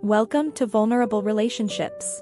Welcome to Vulnerable Relationships.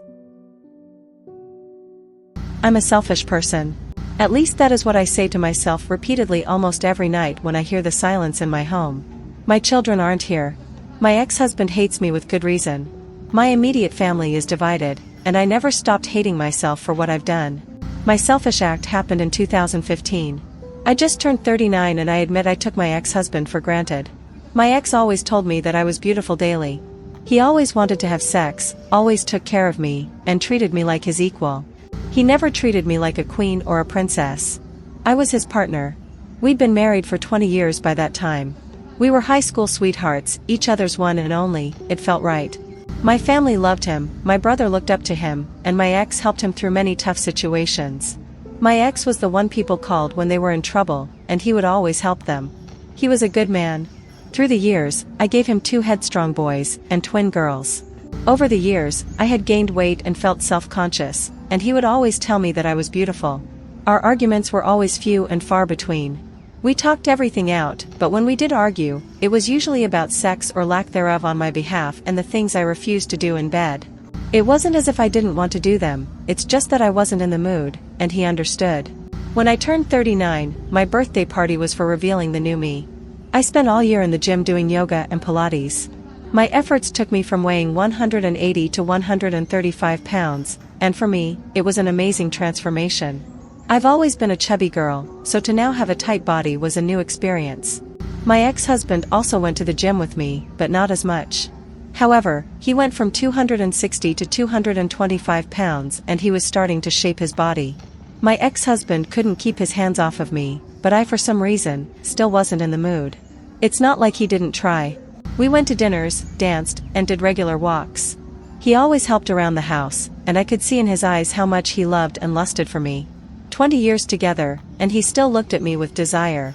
I'm a selfish person. At least that is what I say to myself repeatedly almost every night when I hear the silence in my home. My children aren't here. My ex-husband hates me with good reason. My immediate family is divided, and I never stopped hating myself for what I've done. My selfish act happened in 2015. I just turned 39 and I admit I took my ex-husband for granted. My ex always told me that I was beautiful daily. He always wanted to have sex, always took care of me, and treated me like his equal. He never treated me like a queen or a princess. I was his partner. We'd been married for 20 years by that time. We were high school sweethearts, each other's one and only. It felt right. My family loved him, my brother looked up to him, and my ex helped him through many tough situations. My ex was the one people called when they were in trouble, and he would always help them. He was a good man. Through the years, I gave him 2 headstrong boys and twin girls. Over the years, I had gained weight and felt self-conscious, and he would always tell me that I was beautiful. Our arguments were always few and far between. We talked everything out, but when we did argue, it was usually about sex or lack thereof on my behalf and the things I refused to do in bed. It wasn't as if I didn't want to do them, it's just that I wasn't in the mood, and he understood. When I turned 39, my birthday party was for revealing the new me. I spent all year in the gym doing yoga and Pilates. My efforts took me from weighing 180 to 135 pounds, and for me, it was an amazing transformation. I've always been a chubby girl, so to now have a tight body was a new experience. My ex-husband also went to the gym with me, but not as much. However, he went from 260 to 225 pounds and he was starting to shape his body. My ex-husband couldn't keep his hands off of me, but I for some reason, still wasn't in the mood. It's not like he didn't try. We went to dinners, danced, and did regular walks. He always helped around the house, and I could see in his eyes how much he loved and lusted for me. 20 years together, and he still looked at me with desire.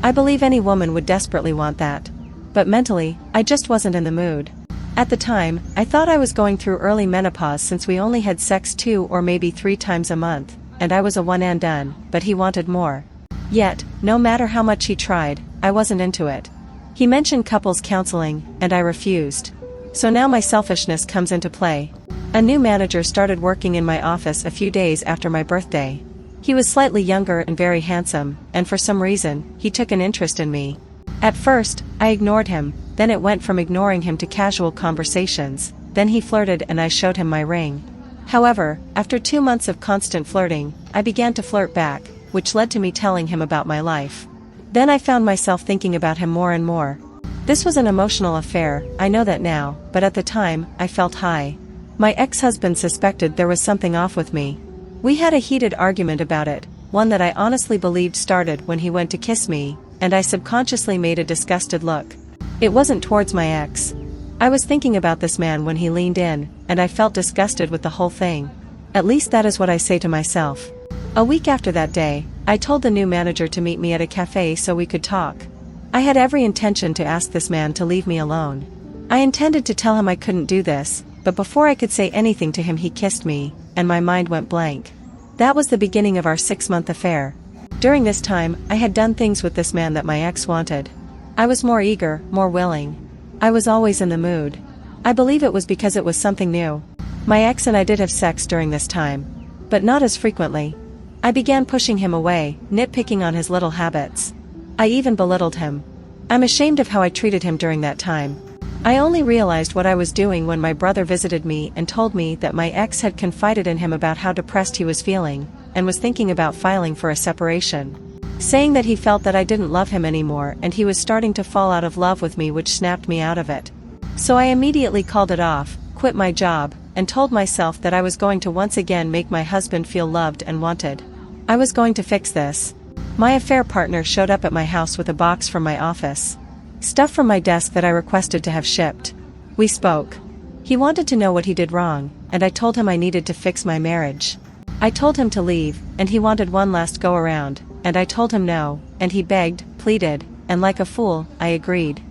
I believe any woman would desperately want that. But mentally, I just wasn't in the mood. At the time, I thought I was going through early menopause since we only had sex 2 or maybe 3 times a month, and I was a one and done, but he wanted more. Yet, no matter how much he tried, I wasn't into it. He mentioned couples counseling, and I refused. So now my selfishness comes into play. A new manager started working in my office a few days after my birthday. He was slightly younger and very handsome, and for some reason, he took an interest in me. At first, I ignored him, then it went from ignoring him to casual conversations, then he flirted and I showed him my ring. However, after 2 months of constant flirting, I began to flirt back, which led to me telling him about my life. Then I found myself thinking about him more and more. This was an emotional affair, I know that now, but at the time, I felt high. My ex-husband suspected there was something off with me. We had a heated argument about it, one that I honestly believed started when he went to kiss me, and I subconsciously made a disgusted look. It wasn't towards my ex. I was thinking about this man when he leaned in, and I felt disgusted with the whole thing. At least that is what I say to myself. A week after that day, I told the new manager to meet me at a cafe so we could talk. I had every intention to ask this man to leave me alone. I intended to tell him I couldn't do this, but before I could say anything to him he kissed me, and my mind went blank. That was the beginning of our 6-month affair. During this time, I had done things with this man that my ex wanted. I was more eager, more willing. I was always in the mood. I believe it was because it was something new. My ex and I did have sex during this time, but not as frequently. I began pushing him away, nitpicking on his little habits. I even belittled him. I'm ashamed of how I treated him during that time. I only realized what I was doing when my brother visited me and told me that my ex had confided in him about how depressed he was feeling, and was thinking about filing for a separation. Saying that he felt that I didn't love him anymore and he was starting to fall out of love with me, which snapped me out of it. So I immediately called it off, quit my job, and told myself that I was going to once again make my husband feel loved and wanted. I was going to fix this. My affair partner showed up at my house with a box from my office. Stuff from my desk that I requested to have shipped. We spoke. He wanted to know what he did wrong, and I told him I needed to fix my marriage. I told him to leave, and he wanted one last go around, and I told him no, and he begged, pleaded, and like a fool, I agreed.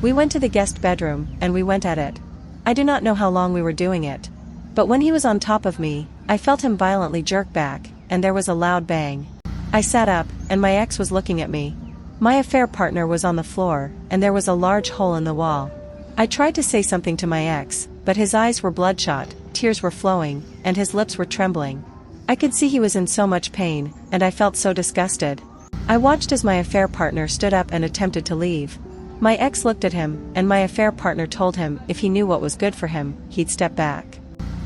We went to the guest bedroom, and we went at it. I do not know how long we were doing it. But when he was on top of me, I felt him violently jerk back, and there was a loud bang. I sat up, and my ex was looking at me. My affair partner was on the floor, and there was a large hole in the wall. I tried to say something to my ex, but his eyes were bloodshot, tears were flowing, and his lips were trembling. I could see he was in so much pain, and I felt so disgusted. I watched as my affair partner stood up and attempted to leave. My ex looked at him, and my affair partner told him if he knew what was good for him, he'd step back.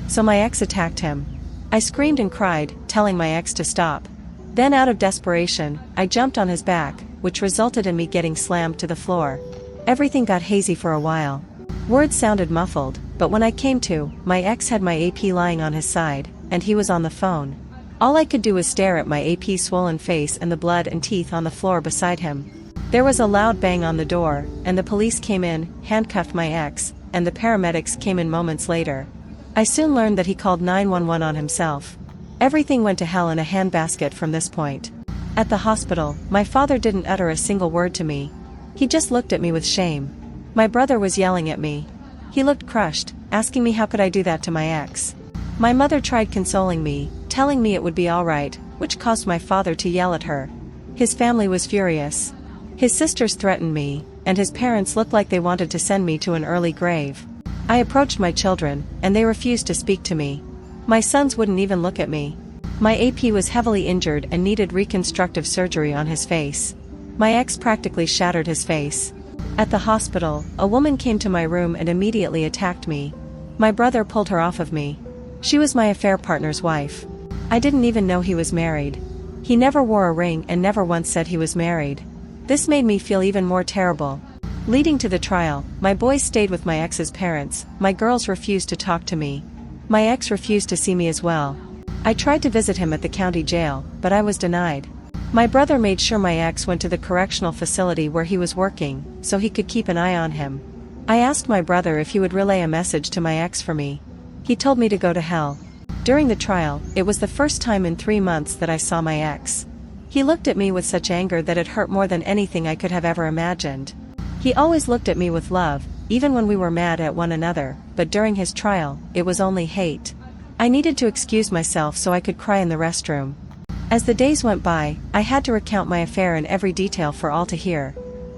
So my ex attacked him. I screamed and cried, telling my ex to stop. Then out of desperation, I jumped on his back, which resulted in me getting slammed to the floor. Everything got hazy for a while. Words sounded muffled, but when I came to, my ex had my AP lying on his side, and he was on the phone. All I could do was stare at my AP's swollen face and the blood and teeth on the floor beside him. There was a loud bang on the door, and the police came in, handcuffed my ex, and the paramedics came in moments later. I soon learned that he called 911 on himself. Everything went to hell in a handbasket from this point. At the hospital, my father didn't utter a single word to me. He just looked at me with shame. My brother was yelling at me. He looked crushed, asking me how could I do that to my ex. My mother tried consoling me, telling me it would be alright, which caused my father to yell at her. His family was furious. His sisters threatened me, and his parents looked like they wanted to send me to an early grave. I approached my children, and they refused to speak to me. My sons wouldn't even look at me. My AP was heavily injured and needed reconstructive surgery on his face. My ex practically shattered his face. At the hospital, a woman came to my room and immediately attacked me. My brother pulled her off of me. She was my affair partner's wife. I didn't even know he was married. He never wore a ring and never once said he was married. This made me feel even more terrible. Leading to the trial, my boys stayed with my ex's parents, my girls refused to talk to me. My ex refused to see me as well. I tried to visit him at the county jail, but I was denied. My brother made sure my ex went to the correctional facility where he was working, so he could keep an eye on him. I asked my brother if he would relay a message to my ex for me. He told me to go to hell. During the trial, it was the first time in 3 months that I saw my ex. He looked at me with such anger that it hurt more than anything I could have ever imagined. He always looked at me with love, even when we were mad at one another, but during his trial, it was only hate. I needed to excuse myself so I could cry in the restroom. As the days went by, I had to recount my affair in every detail for all to hear.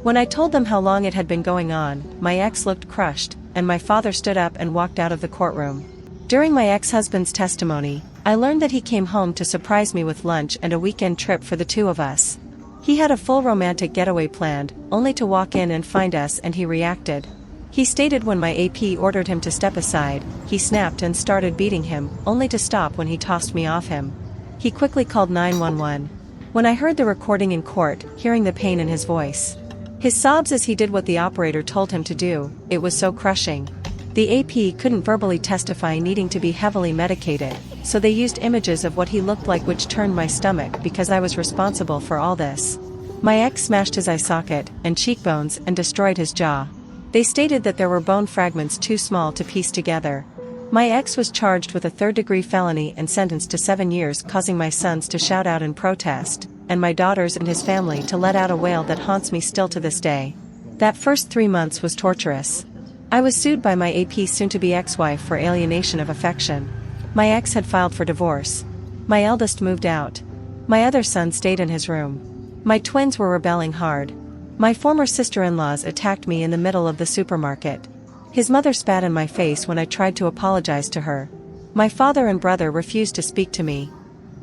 When I told them how long it had been going on, my ex looked crushed, and my father stood up and walked out of the courtroom. During my ex-husband's testimony, I learned that he came home to surprise me with lunch and a weekend trip for the two of us. He had a full romantic getaway planned, only to walk in and find us, and he reacted. He stated when my AP ordered him to step aside, he snapped and started beating him, only to stop when he tossed me off him. He quickly called 911. When I heard the recording in court, hearing the pain in his voice, his sobs as he did what the operator told him to do, it was so crushing. The AP couldn't verbally testify needing to be heavily medicated, so they used images of what he looked like, which turned my stomach because I was responsible for all this. My ex smashed his eye socket and cheekbones and destroyed his jaw. They stated that there were bone fragments too small to piece together. My ex was charged with a third-degree felony and sentenced to 7 years, causing my sons to shout out in protest, and my daughters and his family to let out a wail that haunts me still to this day. That first 3 months was torturous. I was sued by my AP soon-to-be ex-wife for alienation of affection. My ex had filed for divorce. My eldest moved out. My other son stayed in his room. My twins were rebelling hard. My former sister-in-laws attacked me in the middle of the supermarket. His mother spat in my face when I tried to apologize to her. My father and brother refused to speak to me.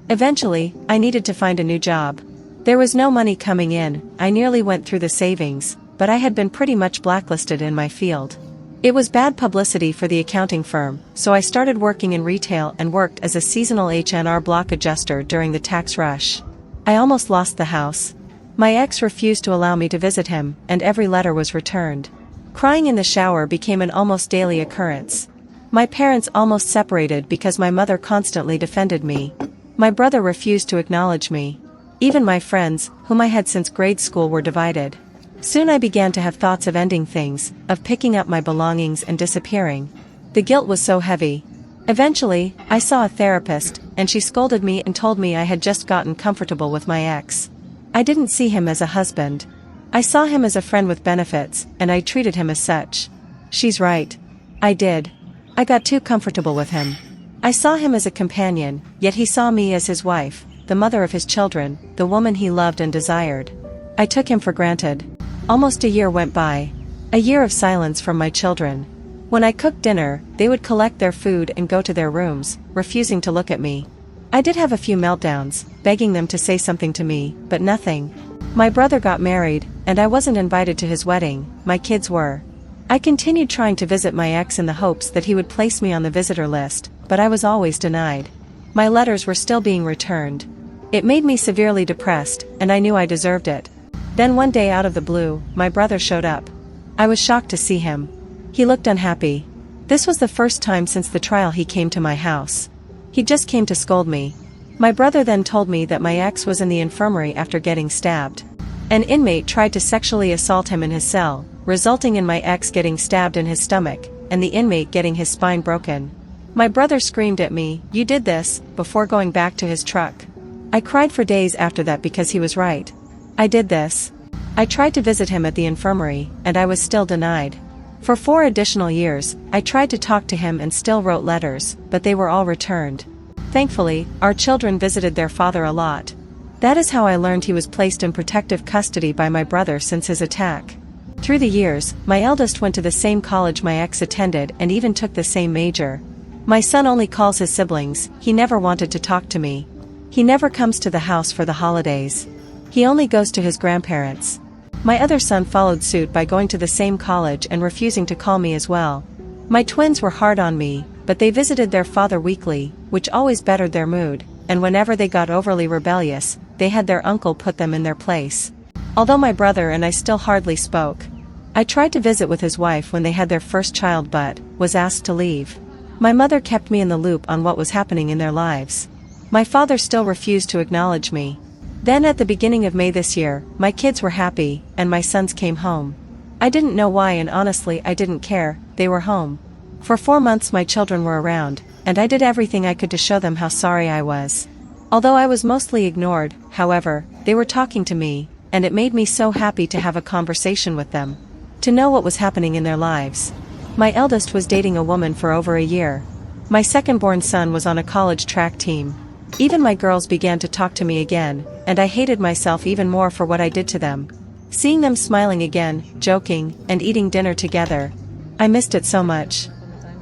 Eventually, I needed to find a new job. There was no money coming in. I nearly went through the savings, but I had been pretty much blacklisted in my field. It was bad publicity for the accounting firm, so I started working in retail and worked as a seasonal H&R block adjuster during the tax rush. I almost lost the house. My ex refused to allow me to visit him, and every letter was returned. Crying in the shower became an almost daily occurrence. My parents almost separated because my mother constantly defended me. My brother refused to acknowledge me. Even my friends, whom I had since grade school, were divided. Soon I began to have thoughts of ending things, of picking up my belongings and disappearing. The guilt was so heavy. Eventually, I saw a therapist, and she scolded me and told me I had just gotten comfortable with my ex. I didn't see him as a husband. I saw him as a friend with benefits, and I treated him as such. She's right. I did. I got too comfortable with him. I saw him as a companion, yet he saw me as his wife, the mother of his children, the woman he loved and desired. I took him for granted. Almost a year went by. A year of silence from my children. When I cooked dinner, they would collect their food and go to their rooms, refusing to look at me. I did have a few meltdowns, begging them to say something to me, but nothing. My brother got married, and I wasn't invited to his wedding, my kids were. I continued trying to visit my ex in the hopes that he would place me on the visitor list, but I was always denied. My letters were still being returned. It made me severely depressed, and I knew I deserved it. Then one day out of the blue, my brother showed up. I was shocked to see him. He looked unhappy. This was the first time since the trial he came to my house. He just came to scold me. My brother then told me that my ex was in the infirmary after getting stabbed. An inmate tried to sexually assault him in his cell, resulting in my ex getting stabbed in his stomach, and the inmate getting his spine broken. My brother screamed at me, "You did this," before going back to his truck. I cried for days after that because he was right. I did this. I tried to visit him at the infirmary, and I was still denied. For 4 additional years, I tried to talk to him and still wrote letters, but they were all returned. Thankfully, our children visited their father a lot. That is how I learned he was placed in protective custody by my brother since his attack. Through the years, my eldest went to the same college my ex attended and even took the same major. My son only calls his siblings, he never wanted to talk to me. He never comes to the house for the holidays. He only goes to his grandparents. My other son followed suit by going to the same college and refusing to call me as well. My twins were hard on me, but they visited their father weekly, which always bettered their mood, and whenever they got overly rebellious, they had their uncle put them in their place. Although my brother and I still hardly spoke. I tried to visit with his wife when they had their first child but was asked to leave. My mother kept me in the loop on what was happening in their lives. My father still refused to acknowledge me. Then at the beginning of May this year, my kids were happy, and my sons came home. I didn't know why and honestly I didn't care, they were home. For 4 months my children were around, and I did everything I could to show them how sorry I was. Although I was mostly ignored, however, they were talking to me, and it made me so happy to have a conversation with them. To know what was happening in their lives. My eldest was dating a woman for over a year. My second-born son was on a college track team. Even my girls began to talk to me again, and I hated myself even more for what I did to them. Seeing them smiling again, joking, and eating dinner together. I missed it so much.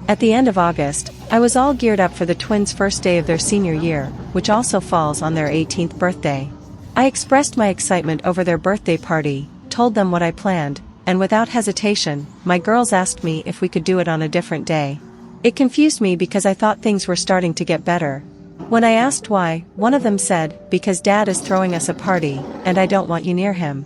At the end of August, I was all geared up for the twins' first day of their senior year, which also falls on their 18th birthday. I expressed my excitement over their birthday party, told them what I planned, and without hesitation, my girls asked me if we could do it on a different day. It confused me because I thought things were starting to get better. When I asked why, one of them said, "Because Dad is throwing us a party, and I don't want you near him."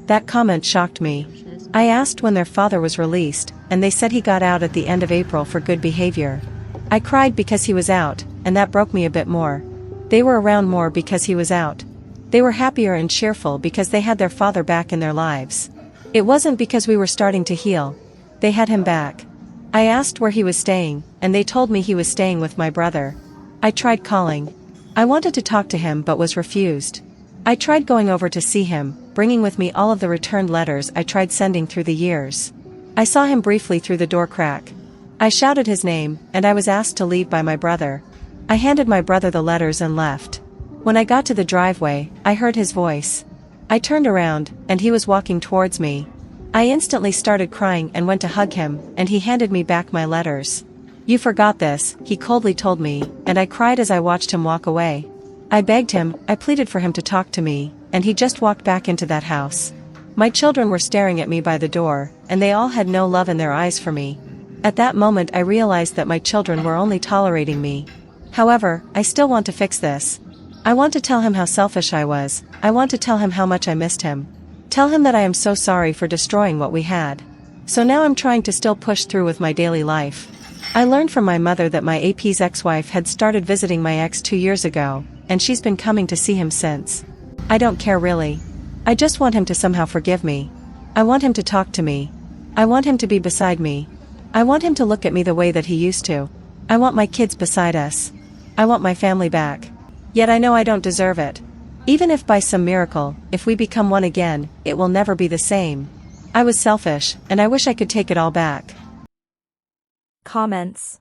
That comment shocked me. I asked when their father was released, and they said he got out at the end of April for good behavior. I cried because he was out, and that broke me a bit more. They were around more because he was out. They were happier and cheerful because they had their father back in their lives. It wasn't because we were starting to heal. They had him back. I asked where he was staying, and they told me he was staying with my brother. I tried calling. I wanted to talk to him but was refused. I tried going over to see him, bringing with me all of the returned letters I tried sending through the years. I saw him briefly through the door crack. I shouted his name, and I was asked to leave by my brother. I handed my brother the letters and left. When I got to the driveway, I heard his voice. I turned around, and he was walking towards me. I instantly started crying and went to hug him, and he handed me back my letters. "You forgot this," he coldly told me, and I cried as I watched him walk away. I begged him, I pleaded for him to talk to me, and he just walked back into that house. My children were staring at me by the door, and they all had no love in their eyes for me. At that moment I realized that my children were only tolerating me. However, I still want to fix this. I want to tell him how selfish I was. I want to tell him how much I missed him. Tell him that I am so sorry for destroying what we had. So now I'm trying to still push through with my daily life. I learned from my mother that my AP's ex-wife had started visiting my ex 2 years ago, and she's been coming to see him since. I don't care really. I just want him to somehow forgive me. I want him to talk to me. I want him to be beside me. I want him to look at me the way that he used to. I want my kids beside us. I want my family back. Yet I know I don't deserve it. Even if by some miracle, if we become one again, it will never be the same. I was selfish, and I wish I could take it all back. Comments.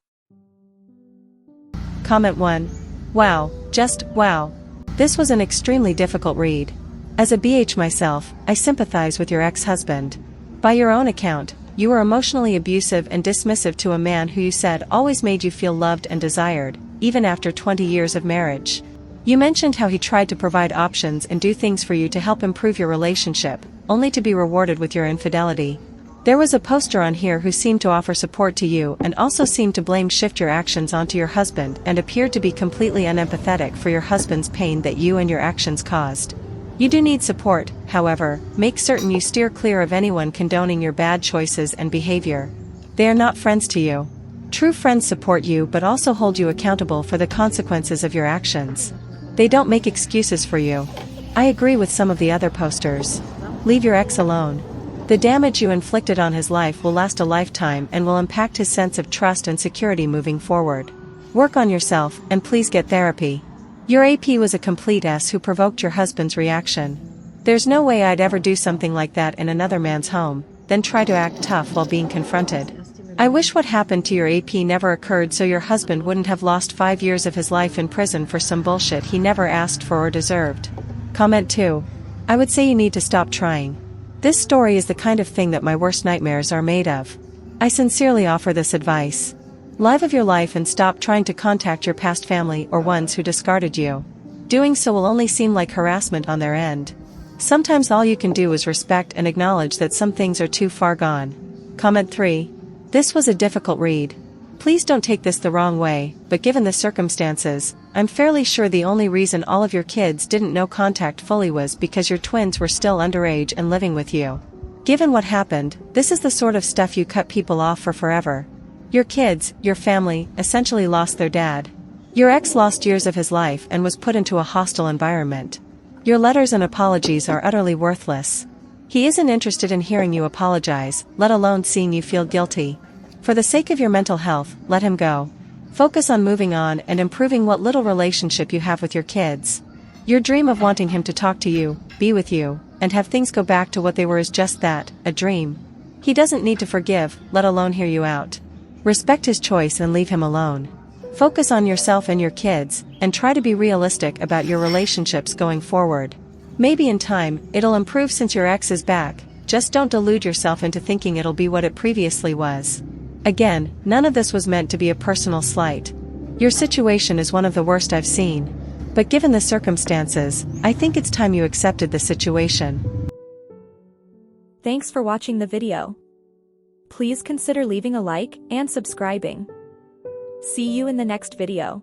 Comment 1. Wow, just wow. This was an extremely difficult read. As a BH myself, I sympathize with your ex-husband. By your own account, You were emotionally abusive and dismissive to a man who you said always made you feel loved and desired, even after 20 years of marriage. You mentioned how he tried to provide options and do things for you to help improve your relationship, only to be rewarded with your infidelity. There was a poster on here who seemed to offer support to you and also seemed to shift your actions onto your husband and appeared to be completely unempathetic for your husband's pain that you and your actions caused. You do need support, however. Make certain you steer clear of anyone condoning your bad choices and behavior. They are not friends to you. True friends support you but also hold you accountable for the consequences of your actions. They don't make excuses for you. I agree with some of the other posters. Leave your ex alone. The damage you inflicted on his life will last a lifetime and will impact his sense of trust and security moving forward. Work on yourself, and please get therapy. Your AP was a complete S who provoked your husband's reaction. There's no way I'd ever do something like that in another man's home, then try to act tough while being confronted. I wish what happened to your AP never occurred so your husband wouldn't have lost 5 years of his life in prison for some bullshit he never asked for or deserved. Comment 2. I would say you need to stop trying. This story is the kind of thing that my worst nightmares are made of. I sincerely offer this advice. Live your life and stop trying to contact your past family or ones who discarded you. Doing so will only seem like harassment on their end. Sometimes all you can do is respect and acknowledge that some things are too far gone. Comment 3. This was a difficult read. Please don't take this the wrong way, but given the circumstances, I'm fairly sure the only reason all of your kids didn't know contact fully was because your twins were still underage and living with you. Given what happened, this is the sort of stuff you cut people off for forever. Your kids, your family, essentially lost their dad. Your ex lost years of his life and was put into a hostile environment. Your letters and apologies are utterly worthless. He isn't interested in hearing you apologize, let alone seeing you feel guilty. For the sake of your mental health, let him go. Focus on moving on and improving what little relationship you have with your kids. Your dream of wanting him to talk to you, be with you, and have things go back to what they were is just that, a dream. He doesn't need to forgive, let alone hear you out. Respect his choice and leave him alone. Focus on yourself and your kids, and try to be realistic about your relationships going forward. Maybe in time, it'll improve since your ex is back, just don't delude yourself into thinking it'll be what it previously was. Again, none of this was meant to be a personal slight. Your situation is one of the worst I've seen. But given the circumstances, I think it's time you accepted the situation. Thanks for watching the video. Please consider leaving a like and subscribing. See you in the next video.